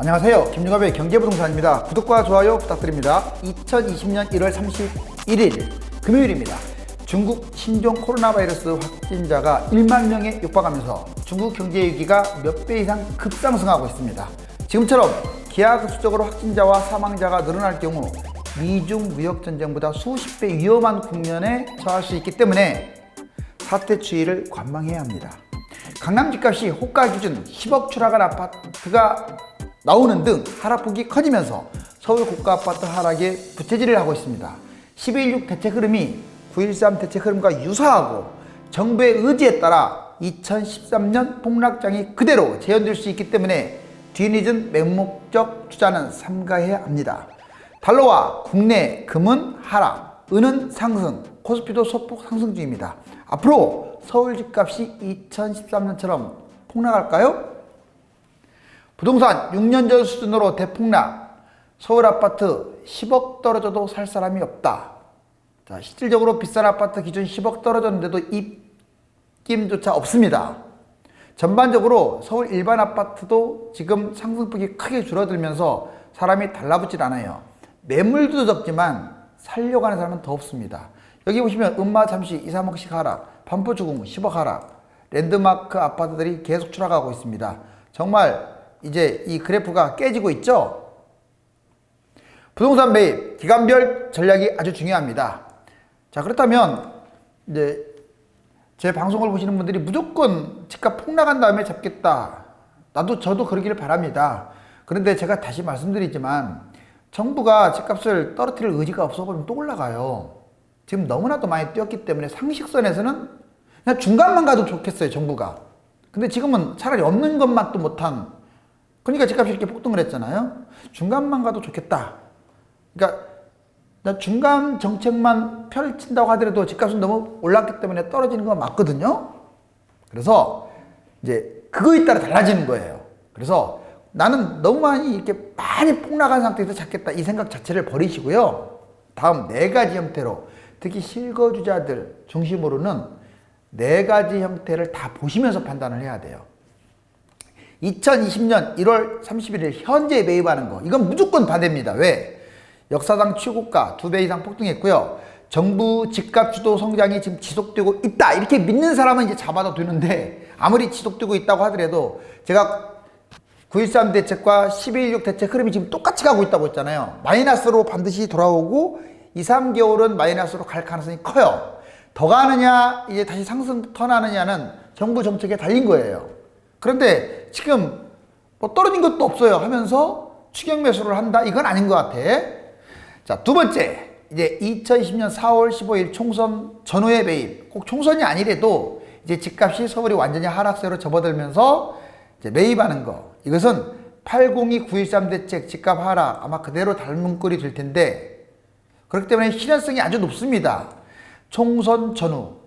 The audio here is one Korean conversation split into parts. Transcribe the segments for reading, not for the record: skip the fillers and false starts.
안녕하세요. 김유갑의 경제부동산입니다. 구독과 좋아요 부탁드립니다. 2020년 1월 31일 금요일입니다. 중국 신종 코로나 바이러스 확진자가 1만 명에 육박하면서 중국 경제 위기가 몇 배 이상 급상승하고 있습니다. 지금처럼 기하급수적으로 확진자와 사망자가 늘어날 경우 미중 무역전쟁보다 수십 배 위험한 국면에 처할 수 있기 때문에 사태 추이를 관망해야 합니다. 강남 집값이 호가 기준 10억 추락한 아파트가 나오는 등 하락폭이 커지면서 서울 고가 아파트 하락에 부채질을 하고 있습니다. 12.16 대책 흐름이 9.13 대책 흐름과 유사하고 정부의 의지에 따라 2013년 폭락장이 그대로 재현될 수 있기 때문에 뒤늦은 맹목적 투자는 삼가해야 합니다. 달러와 국내 금은 하락, 은은 상승, 코스피도 소폭 상승 중입니다. 앞으로 서울 집값이 2013년처럼 폭락할까요? 부동산 6년 전 수준으로 대폭락, 서울 아파트 10억 떨어져도 살 사람이 없다. 자, 실질적으로 비싼 아파트 기준 10억 떨어졌는데도 입김조차 없습니다. 전반적으로 서울 일반 아파트도 지금 상승폭이 크게 줄어들면서 사람이 달라붙질 않아요. 매물도 적지만 살려고 하는 사람은 더 없습니다. 여기 보시면 음마 잠시 2, 3억씩 하락, 반포주공 10억 하락, 랜드마크 아파트들이 계속 추락하고 있습니다. 정말 이제 이 그래프가 깨지고 있죠. 부동산 매입 기간별 전략이 아주 중요합니다. 자, 그렇다면 이제 제 방송을 보시는 분들이 무조건 집값 폭락한 다음에 잡겠다, 저도 그러기를 바랍니다. 그런데 제가 다시 말씀드리지만 정부가 집값을 떨어뜨릴 의지가 없어 보면 또 올라가요. 지금 너무나도 많이 뛰었기 때문에 상식선에서는 그냥 중간만 가도 좋겠어요, 정부가. 근데 지금은 차라리 없는 것만 또 못한, 그러니까 집값이 이렇게 폭등을 했잖아요. 중간만 가도 좋겠다. 그러니까 중간 정책만 펼친다고 하더라도 집값은 너무 올랐기 때문에 떨어지는 건 맞거든요. 그래서 이제 그거에 따라 달라지는 거예요. 그래서 나는 너무 많이 폭락한 상태에서 잡겠다, 이 생각 자체를 버리시고요. 다음 4가지 형태로, 특히 실거주자들 중심으로는 4가지 형태를 다 보시면서 판단을 해야 돼요. 2020년 1월 31일 현재 매입하는 거, 이건 무조건 반대입니다. 왜? 역사상 최고가 2배 이상 폭등했고요. 정부 집값 주도 성장이 지금 지속되고 있다, 이렇게 믿는 사람은 이제 잡아도 되는데, 아무리 지속되고 있다고 하더라도 제가 9.13 대책과 12.16 대책 흐름이 지금 똑같이 가고 있다고 했잖아요. 마이너스로 반드시 돌아오고 2, 3개월은 마이너스로 갈 가능성이 커요. 더 가느냐, 이제 다시 상승 턴하느냐는 정부 정책에 달린 거예요. 그런데 지금 뭐 떨어진 것도 없어요 하면서 추격 매수를 한다, 이건 아닌 것 같아. 자, 두 번째, 이제 2020년 4월 15일 총선 전후의 매입. 꼭 총선이 아니래도 이제 집값이 서울이 완전히 하락세로 접어들면서 이제 매입하는 거. 이것은 802 9.13 대책 집값 하락 아마 그대로 닮은 꼴이 될 텐데, 그렇기 때문에 실현성이 아주 높습니다. 총선 전후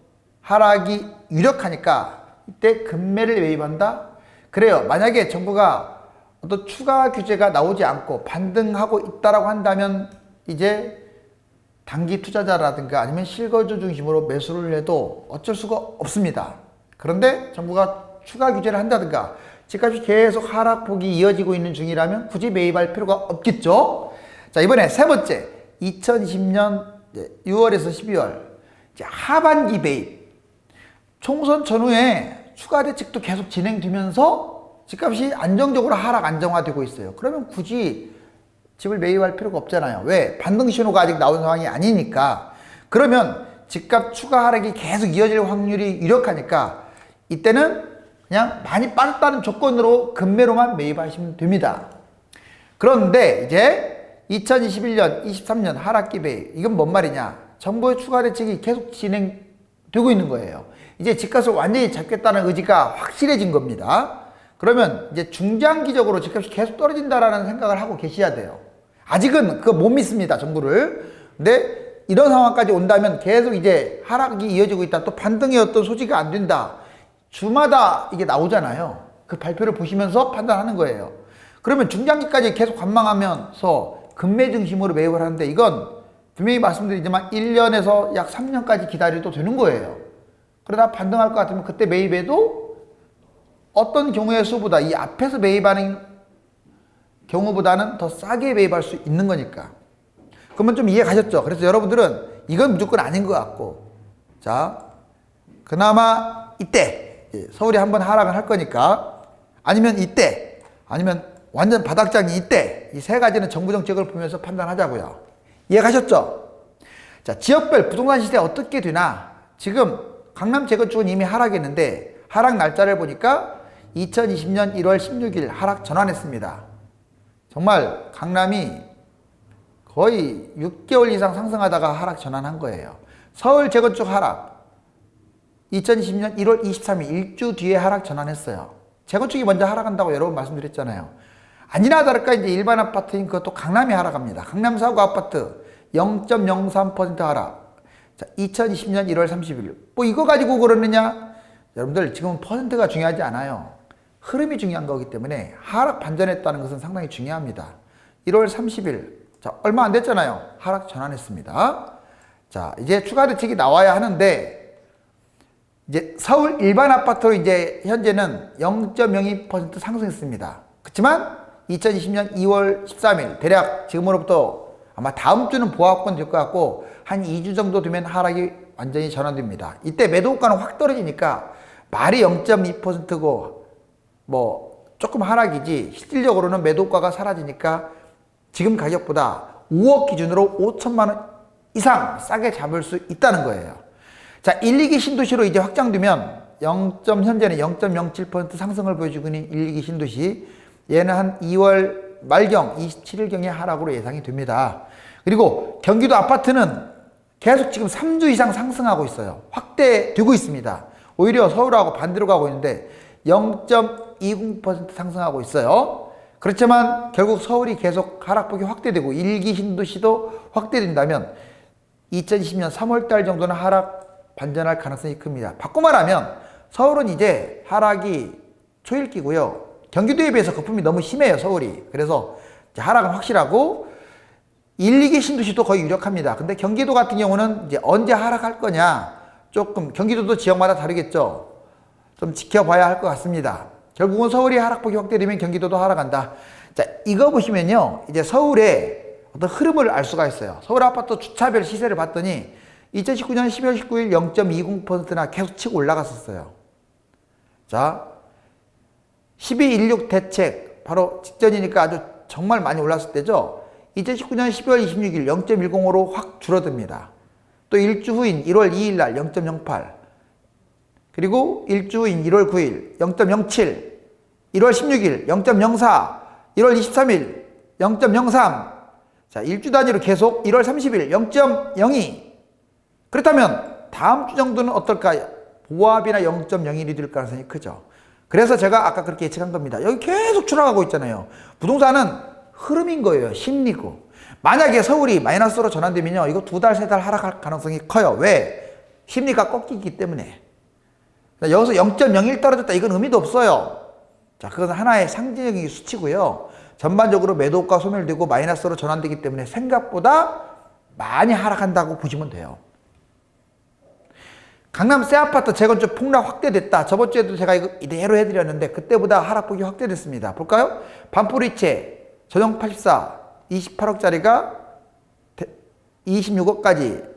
하락이 유력하니까 이때 급매를 매입한다? 그래요. 만약에 정부가 어떤 추가 규제가 나오지 않고 반등하고 있다라고 한다면 이제 단기 투자자라든가 아니면 실거주 중심으로 매수를 해도 어쩔 수가 없습니다. 그런데 정부가 추가 규제를 한다든가 집값이 계속 하락폭이 이어지고 있는 중이라면 굳이 매입할 필요가 없겠죠. 자, 이번에 세 번째, 2020년 6월에서 12월 이제 하반기 매입. 총선 전후에 추가 대책도 계속 진행되면서 집값이 안정적으로 하락 안정화되고 있어요. 그러면 굳이 집을 매입할 필요가 없잖아요. 왜? 반등 신호가 아직 나온 상황이 아니니까. 그러면 집값 추가 하락이 계속 이어질 확률이 유력하니까 이때는 그냥 많이 빠졌다는 조건으로 급매로만 매입하시면 됩니다. 그런데 이제 2021년, 23년 하락기 매입, 이건 뭔 말이냐? 정부의 추가 대책이 계속 진행되고 있는 거예요. 이제 집값을 완전히 잡겠다는 의지가 확실해진 겁니다. 그러면 이제 중장기적으로 집값이 계속 떨어진다라는 생각을 하고 계셔야 돼요. 아직은 그거 못 믿습니다, 정부를. 근데 이런 상황까지 온다면 계속 이제 하락이 이어지고 있다, 또 반등의 어떤 소지가 안 된다, 주마다 이게 나오잖아요. 그 발표를 보시면서 판단하는 거예요. 그러면 중장기까지 계속 관망하면서 급매 중심으로 매입을 하는데, 이건 분명히 말씀드리지만 1년에서 약 3년까지 기다려도 되는 거예요. 그러다 반등할 것 같으면 그때 매입해도 어떤 경우의 수보다 이 앞에서 매입하는 경우보다는 더 싸게 매입할 수 있는 거니까. 그러면 좀 이해 가셨죠? 그래서 여러분들은 이건 무조건 아닌 것 같고, 자, 그나마 이때 서울이 한번 하락을 할 거니까, 아니면 이때, 아니면 완전 바닥장이 이때, 이 세 가지는 정부 정책을 보면서 판단하자고요. 이해 가셨죠? 자, 지역별 부동산 시세 어떻게 되나? 지금 강남 재건축은 이미 하락했는데 하락 날짜를 보니까 2020년 1월 16일 하락 전환했습니다. 정말 강남이 거의 6개월 이상 상승하다가 하락 전환한 거예요. 서울 재건축 하락 2020년 1월 23일 일주 뒤에 하락 전환했어요. 재건축이 먼저 하락한다고 여러 번 말씀드렸잖아요. 아니나 다를까 이제 일반 아파트인 그것도 강남이 하락합니다. 강남 사구 아파트 0.03% 하락. 자, 2020년 1월 30일. 뭐 이거 가지고 그러느냐? 여러분들 지금 퍼센트가 중요하지 않아요. 흐름이 중요한 거기 때문에 하락 반전했다는 것은 상당히 중요합니다. 1월 30일. 자, 얼마 안 됐잖아요. 하락 전환했습니다. 자, 이제 추가 대책이 나와야 하는데 이제 서울 일반 아파트로 이제 현재는 0.02% 상승했습니다. 그렇지만 2020년 2월 13일 대략 지금으로부터 아마 다음 주는 보합권 될 것 같고 한 2주 정도 되면 하락이 완전히 전환됩니다. 이때 매도가는 확 떨어지니까 말이 0.2%고 뭐 조금 하락이지 실질적으로는 매도가가 사라지니까 지금 가격보다 5억 기준으로 5천만 원 이상 싸게 잡을 수 있다는 거예요. 자, 1, 2기 신도시로 이제 확장되면 현재는 0.07% 상승을 보여주고 있는 1, 2기 신도시, 얘는 한 2월 말경 27일경에 하락으로 예상이 됩니다. 그리고 경기도 아파트는 계속 지금 3주 이상 상승하고 있어요. 확대되고 있습니다. 오히려 서울하고 반대로 가고 있는데 0.20% 상승하고 있어요. 그렇지만 결국 서울이 계속 하락폭이 확대되고 1기 신도시도 확대된다면 2020년 3월달 정도는 하락 반전할 가능성이 큽니다. 바꿔 말하면 서울은 이제 하락이 초읽기고요. 경기도에 비해서 거품이 너무 심해요, 서울이. 그래서 하락은 확실하고 1, 2기 신도시도 거의 유력합니다. 근데 경기도 같은 경우는 이제 언제 하락할 거냐, 조금 경기도도 지역마다 다르겠죠. 좀 지켜봐야 할 것 같습니다. 결국은 서울이 하락폭이 확대되면 경기도도 하락한다. 자, 이거 보시면요, 이제 서울의 어떤 흐름을 알 수가 있어요. 서울 아파트 주차별 시세를 봤더니 2019년 12월 19일 0.20%나 계속 치고 올라갔었어요. 자, 12.16 대책 바로 직전이니까 아주 정말 많이 올랐을 때죠. 2019년 12월 26일 0.10으로 확 줄어듭니다. 또 일주 후인 1월 2일 날 0.08, 그리고 일주 후인 1월 9일 0.07, 1월 16일 0.04, 1월 23일 0.03. 자, 일주 단위로 계속 1월 30일 0.02. 그렇다면 다음 주 정도는 어떨까요? 보합이나 0.01이 될 가능성이 크죠. 그래서 제가 아까 그렇게 예측한 겁니다. 여기 계속 추락하고 있잖아요. 부동산은 흐름인 거예요. 심리고. 만약에 서울이 마이너스로 전환되면요, 이거 2달, 3달 하락할 가능성이 커요. 왜? 심리가 꺾이기 때문에. 여기서 0.01 떨어졌다, 이건 의미도 없어요. 자, 그건 하나의 상징적인 수치고요. 전반적으로 매도가 소멸되고 마이너스로 전환되기 때문에 생각보다 많이 하락한다고 보시면 돼요. 강남 새 아파트 재건축 폭락 확대됐다. 저번 주에도 제가 이거 이대로 해드렸는데 그때보다 하락폭이 확대됐습니다. 볼까요? 반포리체 전용 84 28억짜리가 26억까지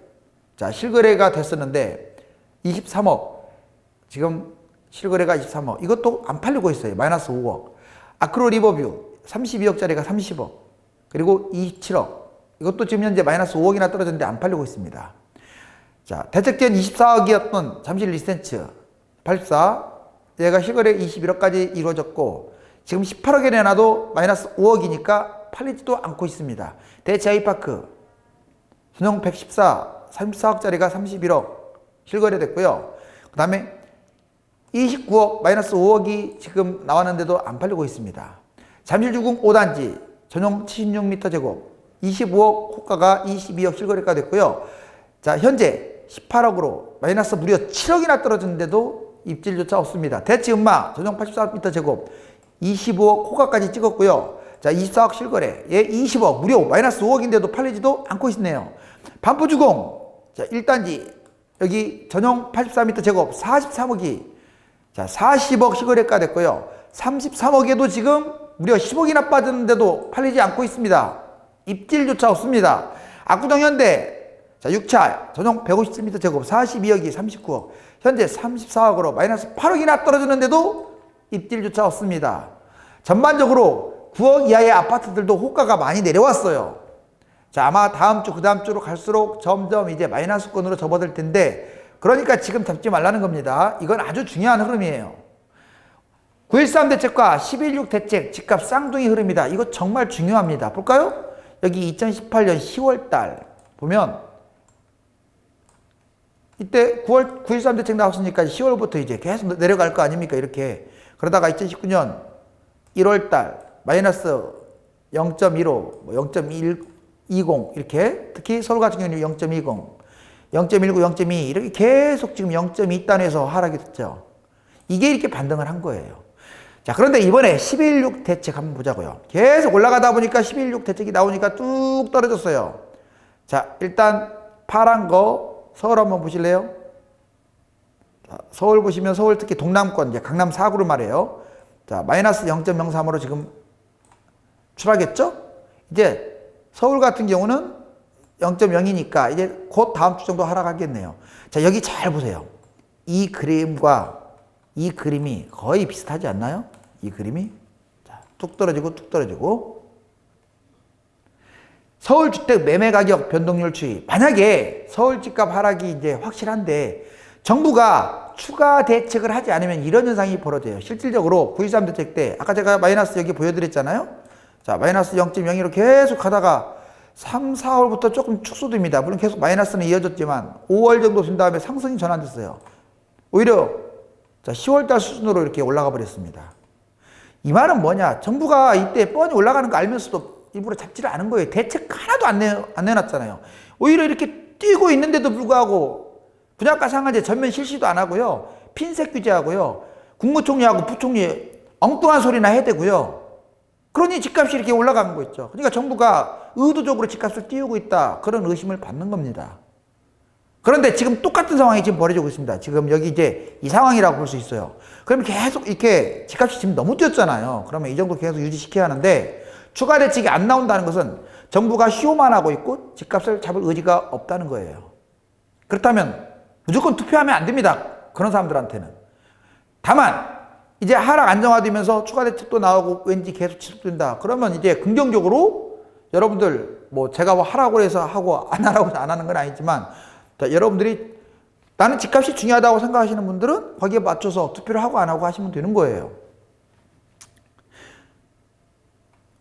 자 실거래가 됐었는데 23억, 지금 실거래가 23억, 이것도 안 팔리고 있어요. 마이너스 5억. 아크로 리버뷰 32억짜리가 30억, 그리고 27억, 이것도 지금 현재 마이너스 5억이나 떨어졌는데 안 팔리고 있습니다. 자, 대책전 24억이었던 잠실 리센츠 84, 얘가 실거래 21억까지 이루어졌고 지금 18억에 내놔도 마이너스 5억이니까 팔리지도 않고 있습니다. 대치 아이파크 전용 114 34억짜리가 31억 실거래됐고요. 그 다음에 29억 마이너스 5억이 지금 나왔는데도 안 팔리고 있습니다. 잠실주공 5단지 전용 76m 제곱 25억 호가가 22억 실거래가 됐고요. 자, 현재 18억으로 마이너스 무려 7억이나 떨어졌는데도 입질조차 없습니다. 대치 음마 전용 84m 제곱 25억 호가까지 찍었고요. 자, 24억 실거래, 얘 20억, 무려 마이너스 5억인데도 팔리지도 않고 있네요. 반포주공 자 1단지 여기 전용 84m 제곱 43억이 자 40억 실거래가 됐고요. 33억에도 지금 무려 10억이나 빠졌는데도 팔리지 않고 있습니다. 입질조차 없습니다. 압구정현대 자 6차 전용 157m 제곱 42억이 39억 현재 34억으로 마이너스 8억이나 떨어졌는데도 입질조차 없습니다. 전반적으로 9억 이하의 아파트들도 호가가 많이 내려왔어요. 자 아마 다음 주 그 다음 주로 갈수록 점점 이제 마이너스권으로 접어들 텐데 그러니까 지금 잡지 말라는 겁니다. 이건 아주 중요한 흐름이에요. 9.13 대책과 11.6 대책 집값 쌍둥이 흐름이다. 이거 정말 중요합니다. 볼까요? 여기 2018년 10월 달 보면 이때 9.13 대책 나왔으니까 10월부터 이제 계속 내려갈 거 아닙니까? 이렇게. 그러다가 2019년 1월 달 마이너스 0.15, 0.120 이렇게 특히 서울 같은 경우는 0.20, 0.19, 0.2 이렇게 계속 지금 0.2단에서 하락이 됐죠. 이게 이렇게 반등을 한 거예요. 자, 그런데 이번에 11.6 대책 한번 보자고요. 계속 올라가다 보니까 11.6 대책이 나오니까 뚝 떨어졌어요. 자, 일단 파란 거 서울 한번 보실래요? 자, 서울 보시면 서울 특히 동남권, 이제 강남 4구를 말해요. 자, 마이너스 0.03으로 지금 추락했죠? 이제 서울 같은 경우는 0.0이니까 이제 곧 다음 주 정도 하락하겠네요. 자, 여기 잘 보세요. 이 그림과 이 그림이 거의 비슷하지 않나요? 이 그림이. 자, 뚝 떨어지고 뚝 떨어지고. 서울주택 매매 가격 변동률 추이. 만약에 서울 집값 하락이 이제 확실한데 정부가 추가 대책을 하지 않으면 이런 현상이 벌어져요. 실질적으로 9.13 대책 때 아까 제가 마이너스 여기 보여드렸잖아요. 자, 마이너스 0.02로 계속 가다가 3, 4월부터 조금 축소됩니다. 물론 계속 마이너스는 이어졌지만 5월 정도 된 다음에 상승이 전환됐어요. 오히려 자, 10월달 수준으로 이렇게 올라가 버렸습니다. 이 말은 뭐냐? 정부가 이때 뻔히 올라가는 거 알면서도 일부러 잡지를 않은 거예요. 대책 하나도 안 내놨잖아요. 오히려 이렇게 뛰고 있는데도 불구하고 분양가 상한제 전면 실시도 안 하고요. 핀셋 규제하고요. 국무총리하고 부총리 엉뚱한 소리나 해대고요. 그러니 집값이 이렇게 올라간 거 있죠. 그러니까 정부가 의도적으로 집값을 띄우고 있다. 그런 의심을 받는 겁니다. 그런데 지금 똑같은 상황이 지금 벌어지고 있습니다. 지금 여기 이제 이 상황이라고 볼 수 있어요. 그러면 계속 이렇게 집값이 지금 너무 뛰었잖아요. 그러면 이 정도 계속 유지시켜야 하는데 추가 대책이 안 나온다는 것은 정부가 쇼만 하고 있고 집값을 잡을 의지가 없다는 거예요. 그렇다면 무조건 투표하면 안 됩니다. 그런 사람들한테는. 다만 이제 하락 안정화되면서 추가 대책도 나오고 왠지 계속 지속된다. 그러면 이제 긍정적으로 여러분들 뭐 제가 뭐 하라고 해서 하고 안 하라고 안 하는 건 아니지만 자, 여러분들이 나는 집값이 중요하다고 생각하시는 분들은 거기에 맞춰서 투표를 하고 안 하고 하시면 되는 거예요.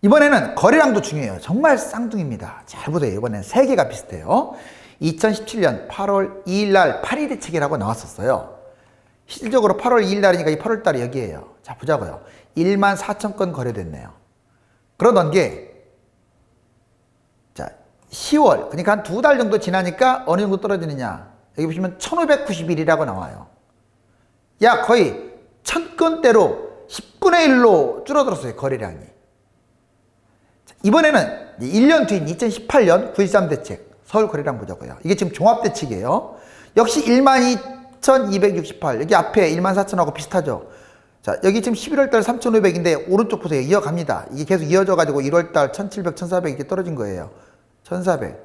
이번에는 거래량도 중요해요. 정말 쌍둥이입니다. 잘 보세요. 이번엔 세 개가 비슷해요. 2017년 8월 2일 날 8.2 대책이라고 나왔었어요. 실질적으로 8월 2일 날이니까 이 8월 달이 여기에요. 자, 보자고요. 14,000건 거래됐네요. 그러던 게 자, 10월, 그러니까 한 두 달 정도 지나니까 어느 정도 떨어지느냐. 여기 보시면 1591이라고 나와요. 약 거의 1000건대로 10분의 1로 줄어들었어요. 거래량이. 자, 이번에는 1년 뒤인 2018년 9.13 대책 서울 거래량 보자고요. 이게 지금 종합대책이에요. 역시 12,268. 여기 앞에 14,000하고 비슷하죠. 자, 여기 지금 11월달 3,500인데 오른쪽 보세요. 이어갑니다. 이게 계속 이어져가지고 1월달 1,700, 1,400 이렇게 떨어진 거예요. 1,400.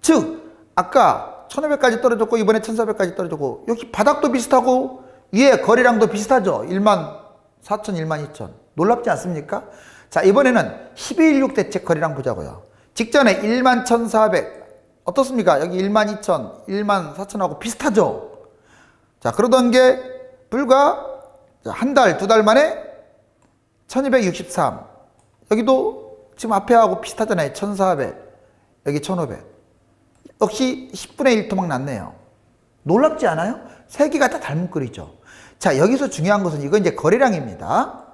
즉 아까 1,500까지 떨어졌고 이번에 1,400까지 떨어졌고 여기 바닥도 비슷하고 위에 거래량도 비슷하죠. 14,000, 12,000. 놀랍지 않습니까? 자, 이번에는 12.16 대책 거래량 보자고요. 직전에 11,400 어떻습니까? 여기 12,000, 14,000하고 비슷하죠. 자, 그러던 게 불과 한 달, 두 달 만에 1263. 여기도 지금 앞에 하고 비슷하잖아요. 1400. 여기 1500. 역시 10분의 1 토막 났네요. 놀랍지 않아요? 세 개가 다 닮은 꼴이죠. 자, 여기서 중요한 것은 이건 이제 거래량입니다.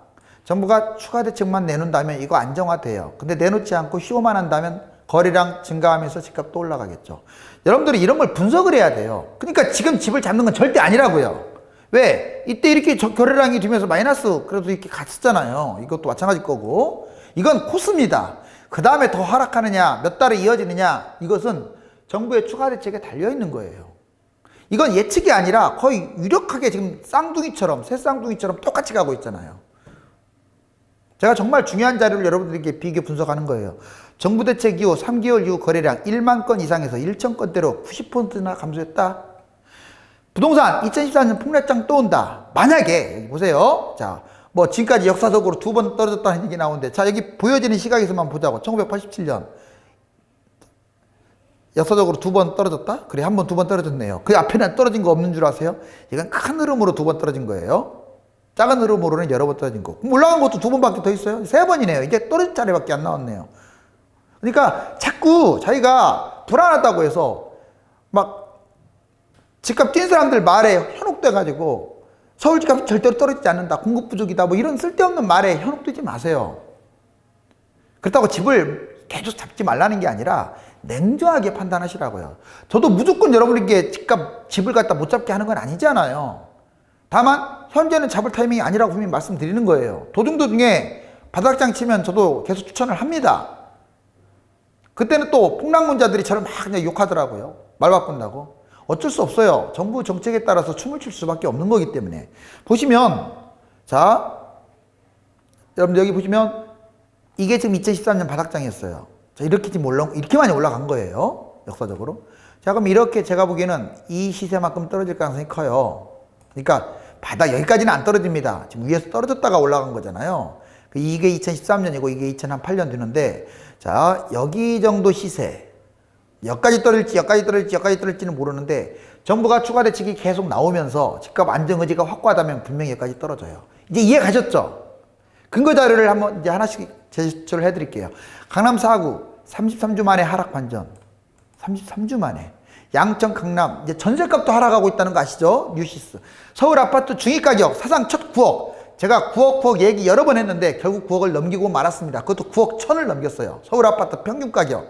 정부가 추가 대책만 내놓는다면 이거 안정화돼요. 근데 내놓지 않고 쇼만 한다면 거래량 증가하면서 집값도 올라가겠죠. 여러분들이 이런 걸 분석을 해야 돼요. 그러니까 지금 집을 잡는 건 절대 아니라고요. 왜? 이때 이렇게 거래량이 되면서 마이너스 그래도 이렇게 갔었잖아요. 이것도 마찬가지 거고. 이건 코스입니다. 그 다음에 더 하락하느냐, 몇 달에 이어지느냐, 이것은 정부의 추가 대책에 달려있는 거예요. 이건 예측이 아니라 거의 유력하게 지금 쌍둥이처럼, 새 쌍둥이처럼 똑같이 가고 있잖아요. 제가 정말 중요한 자료를 여러분들에게 비교 분석하는 거예요. 정부 대책 이후 3개월 이후 거래량 1만 건 이상에서 1천 건대로 90%나 감소했다. 부동산 2014년 폭락장 또 온다. 만약에 여기 보세요. 자, 뭐 지금까지 역사적으로 2번 떨어졌다는 얘기 나오는데, 자, 여기 보여지는 시각에서만 보자고. 1987년 역사적으로 2번 떨어졌다? 그래, 한 번, 2번 떨어졌네요. 그 앞에는 떨어진 거 없는 줄 아세요? 이건 큰 흐름으로 2번 떨어진 거예요. 작은 흐름으로는 여러 번 떨어진 거. 올라간 것도 2번밖에 더 있어요. 3번이네요. 이제 떨어진 자리밖에 안 나왔네요. 그러니까 자꾸 자기가 불안하다고 해서 막 집값 뛴 사람들 말에 현혹돼가지고 서울 집값이 절대로 떨어지지 않는다, 공급 부족이다, 뭐 이런 쓸데없는 말에 현혹되지 마세요. 그렇다고 집을 계속 잡지 말라는 게 아니라 냉정하게 판단하시라고요. 저도 무조건 여러분에게 집을 갖다 못 잡게 하는 건 아니잖아요. 다만 현재는 잡을 타이밍이 아니라고 분명히 말씀드리는 거예요. 도중도중에 바닥장 치면 저도 계속 추천을 합니다. 그때는 또 폭락론자들이 저를 막 그냥 욕하더라고요. 말 바꾼다고. 어쩔 수 없어요. 정부 정책에 따라서 춤을 출 수밖에 없는 거기 때문에. 보시면, 자, 여러분 여기 보시면 이게 지금 2013년 바닥장이었어요. 자, 이렇게 지금 이렇게 많이 올라간 거예요. 역사적으로. 자, 그럼 이렇게 제가 보기에는 이 시세만큼 떨어질 가능성이 커요. 그러니까 바닥 여기까지는 안 떨어집니다. 지금 위에서 떨어졌다가 올라간 거잖아요. 이게 2013년이고 이게 2008년 되는데, 자, 여기 정도 시세, 여기까지 떨어질지는 모르는데, 정부가 추가 대책이 계속 나오면서 집값 안정 의지가 확고하다면 분명히 여기까지 떨어져요. 이제 이해 가셨죠? 근거 자료를 한번 이제 하나씩 제출을 해드릴게요. 강남 4구 33주 만에 하락 반전. 33주 만에. 양천 강남 이제 전세값도 하락하고 있다는 거 아시죠? 뉴시스. 서울 아파트 중위가격 사상 첫 9억. 제가 9억 얘기 여러 번 했는데 결국 9억을 넘기고 말았습니다. 그것도 9억 1,000을 넘겼어요. 서울 아파트 평균 가격.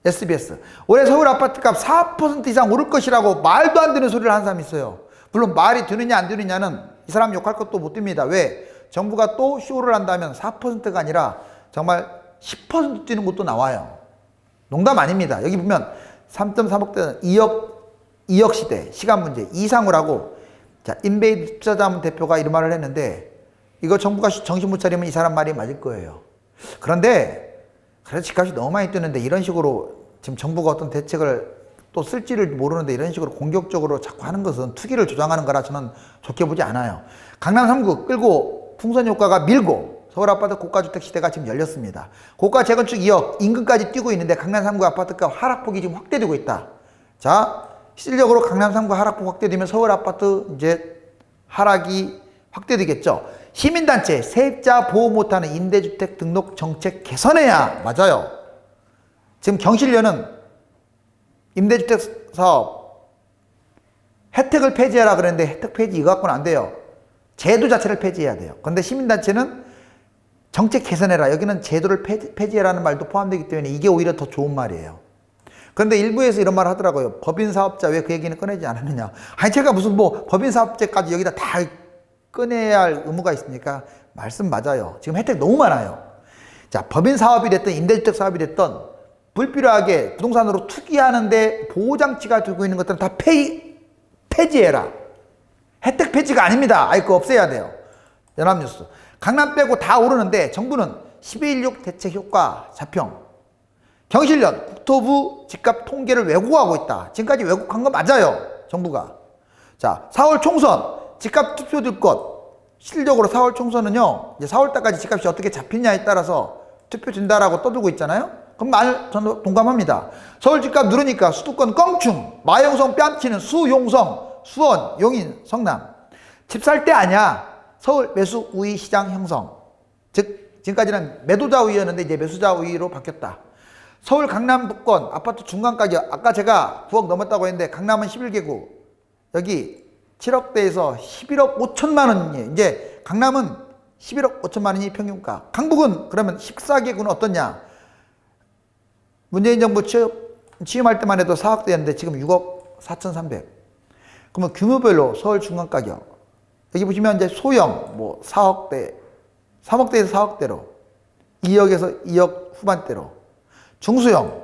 SBS. 올해 서울 아파트값 4% 이상 오를 것이라고 말도 안 되는 소리를 한 사람이 있어요. 물론 말이 되느냐 안 되느냐는 이 사람 욕할 것도 못 됩니다. 왜? 정부가 또 쇼를 한다면 4%가 아니라 정말 10% 뛰는 것도 나와요. 농담 아닙니다. 여기 보면 3.3억 대는 2억 시대, 시간 문제, 이상을 하고, 자, 인베이드 투자자문 대표가 이런 말을 했는데, 이거 정부가 정신 못 차리면 이 사람 말이 맞을 거예요. 그런데, 그래서 집값이 너무 많이 뛰는데, 이런 식으로 지금 정부가 어떤 대책을 또 쓸지를 모르는데, 이런 식으로 공격적으로 자꾸 하는 것은 투기를 조장하는 거라 저는 좋게 보지 않아요. 강남 3구 끌고 풍선 효과가 밀고, 서울 아파트 고가주택 시대가 지금 열렸습니다. 고가 재건축 2억, 임금까지 뛰고 있는데 강남 3구 아파트가 하락폭이 지금 확대되고 있다. 자, 실질적으로 강남 3구 하락폭 확대되면 서울 아파트 이제 하락이 확대되겠죠. 시민단체 세입자 보호 못하는 임대주택 등록 정책 개선해야. 맞아요. 지금 경실련은 임대주택 사업 혜택을 폐지하라 그랬는데 혜택 폐지 이거 갖고는 안 돼요. 제도 자체를 폐지해야 돼요. 그런데 시민단체는 정책 개선해라. 여기는 제도를 폐지해라는 말도 포함되기 때문에 이게 오히려 더 좋은 말이에요. 그런데 일부에서 이런 말을 하더라고요. 법인사업자 왜 그 얘기는 꺼내지 않았느냐. 아니 제가 무슨 뭐 법인사업자까지 여기다 다 꺼내야 할 의무가 있습니까? 말씀 맞아요. 지금 혜택 너무 많아요. 자, 법인사업이 됐든 임대주택 사업이 됐든 불필요하게 부동산으로 투기하는데 보호장치가 들고 있는 것들은 다 폐지해라. 혜택 폐지가 아닙니다. 아예 그거 없애야 돼요. 연합뉴스. 강남 빼고 다 오르는데 정부는 12.16 대책 효과 자평. 경실련 국토부 집값 통계를 왜곡하고 있다. 지금까지 왜곡한 거 맞아요. 정부가. 자, 4월 총선 집값 투표될 것. 실질적으로 4월 총선은요, 이제 4월 달까지 집값이 어떻게 잡히냐에 따라서 투표된다라고 떠들고 있잖아요. 그럼 저는 동감합니다. 서울 집값 누르니까 수도권 껑충, 마용성 뺨치는 수용성, 수원, 용인, 성남. 집 살 때 아니야. 서울 매수 우위 시장 형성. 즉 지금까지는 매도자 우위였는데 이제 매수자 우위로 바뀌었다. 서울 강남 북권 아파트 중간 가격 아까 제가 9억 넘었다고 했는데 강남은 11개구 여기 7억대에서 11억 5천만 원이에요. 이제 강남은 11억 5천만 원이 평균가. 강북은 그러면 14개구는 어떻냐. 문재인 정부 취임할 때만 해도 4억대였는데 지금 6억 4,300. 그러면 규모별로 서울 중간 가격 여기 보시면 이제 소형 뭐 4억대 3억대에서 4억대로 2억에서 2억 후반대로 중소형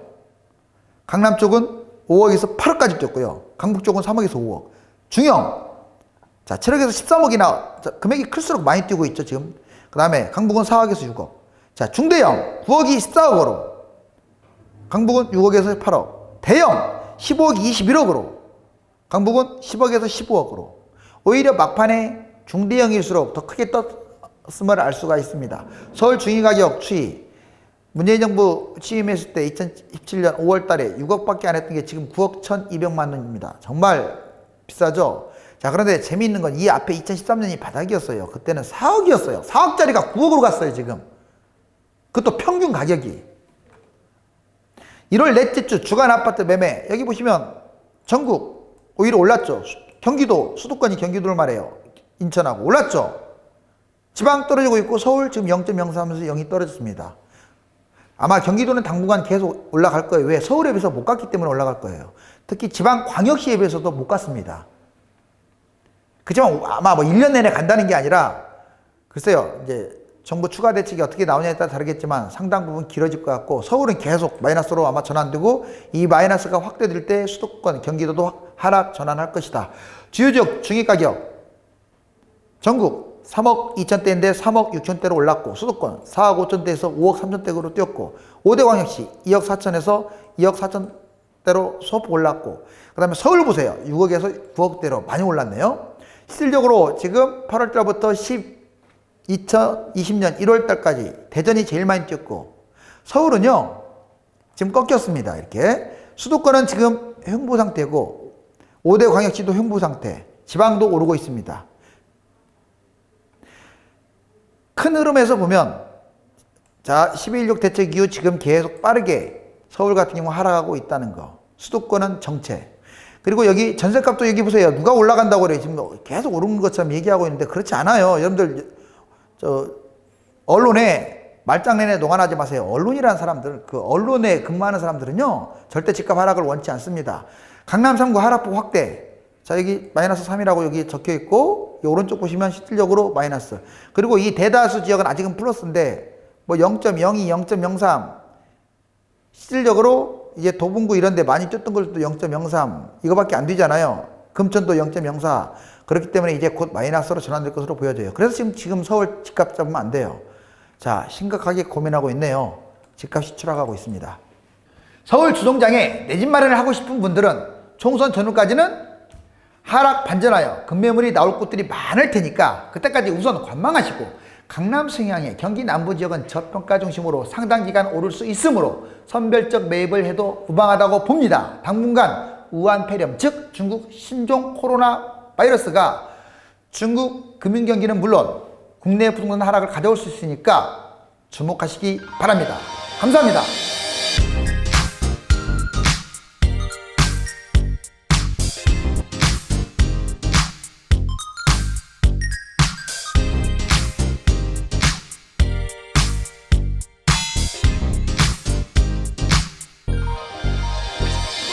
강남 쪽은 5억에서 8억까지 뛰었고요. 강북 쪽은 3억에서 5억. 중형 자 7억에서 13억이나 자, 금액이 클수록 많이 뛰고 있죠. 지금 그 다음에 강북은 4억에서 6억. 자, 중대형 9억이 14억으로, 강북은 6억에서 8억. 대형 15억이 21억으로, 강북은 10억에서 15억으로. 오히려 막판에 중대형일수록 더 크게 떴음을 알 수가 있습니다. 서울 중위가격 추이, 문재인 정부 취임했을 때 2017년 5월 달에 6억밖에 안 했던 게 지금 9억 1,200만 원입니다. 정말 비싸죠? 자, 그런데 재미있는 건 이 앞에 2013년이 바닥이었어요. 그때는 4억이었어요. 4억짜리가 9억으로 갔어요, 지금. 그것도 평균 가격이. 1월 넷째 주 주간 아파트 매매, 여기 보시면 전국 오히려 올랐죠. 경기도, 수도권이 경기도를 말해요. 인천하고 올랐죠. 지방 떨어지고 있고 서울 지금 0.03에서 0이 떨어졌습니다. 아마 경기도는 당분간 계속 올라갈 거예요. 왜? 서울에 비해서 못 갔기 때문에 올라갈 거예요. 특히 지방 광역시에 비해서도 못 갔습니다. 그렇지만 아마 뭐 1년 내내 간다는 게 아니라, 글쎄요, 이제 정부 추가 대책이 어떻게 나오냐에 따라 다르겠지만 상당 부분 길어질 것 같고, 서울은 계속 마이너스로 아마 전환되고, 이 마이너스가 확대될 때 수도권, 경기도도 하락 전환할 것이다. 주요 지역 중위가격, 전국 3억 2천대인데 3억 6천대로 올랐고, 수도권 4억 5천대에서 5억 3천대로 뛰었고, 5대 광역시 2억 4천에서 2억 4천대로 소폭 올랐고, 그 다음에 서울 보세요. 6억에서 9억대로 많이 올랐네요. 실질적으로 지금 8월달부터 2020년 1월달까지 대전이 제일 많이 뛰었고, 서울은요 지금 꺾였습니다. 이렇게 수도권은 지금 횡보 상태고, 5대 광역시도 횡보 상태, 지방도 오르고 있습니다. 큰 흐름에서 보면, 자, 12.16 대책 이후 지금 계속 빠르게 서울 같은 경우 하락하고 있다는 거, 수도권은 정체. 그리고 여기 전셋값도 여기 보세요. 누가 올라간다고 그래요. 지금 계속 오르는 것처럼 얘기하고 있는데 그렇지 않아요. 여러분들 언론에 말장난에 농안하지 마세요. 언론이라는 사람들, 그 언론에 근무하는 사람들은요 절대 집값 하락을 원치 않습니다. 강남 3구 하락폭 확대, 자 여기 마이너스 3이라고 여기 적혀 있고, 이 오른쪽 보시면 실질적으로 마이너스. 그리고 이 대다수 지역은 아직은 플러스인데 뭐 0.02, 0.03, 실질적으로 이제 도봉구 이런 데 많이 뛰었던 것도 0.03 이거밖에 안 되잖아요. 금천도 0.04. 그렇기 때문에 이제 곧 마이너스로 전환될 것으로 보여져요. 그래서 지금 서울 집값 잡으면 안 돼요. 자, 심각하게 고민하고 있네요. 집값이 추락하고 있습니다. 서울 주동장에 내 집 마련을 하고 싶은 분들은 총선 전후까지는 하락 반전하여 급매물이 나올 곳들이 많을 테니까 그때까지 우선 관망하시고, 강남 성향의 경기 남부 지역은 저평가 중심으로 상당 기간 오를 수 있으므로 선별적 매입을 해도 무방하다고 봅니다. 당분간 우한 폐렴, 즉 중국 신종 코로나 바이러스가 중국 금융 경기는 물론 국내 부동산 하락을 가져올 수 있으니까 주목하시기 바랍니다. 감사합니다.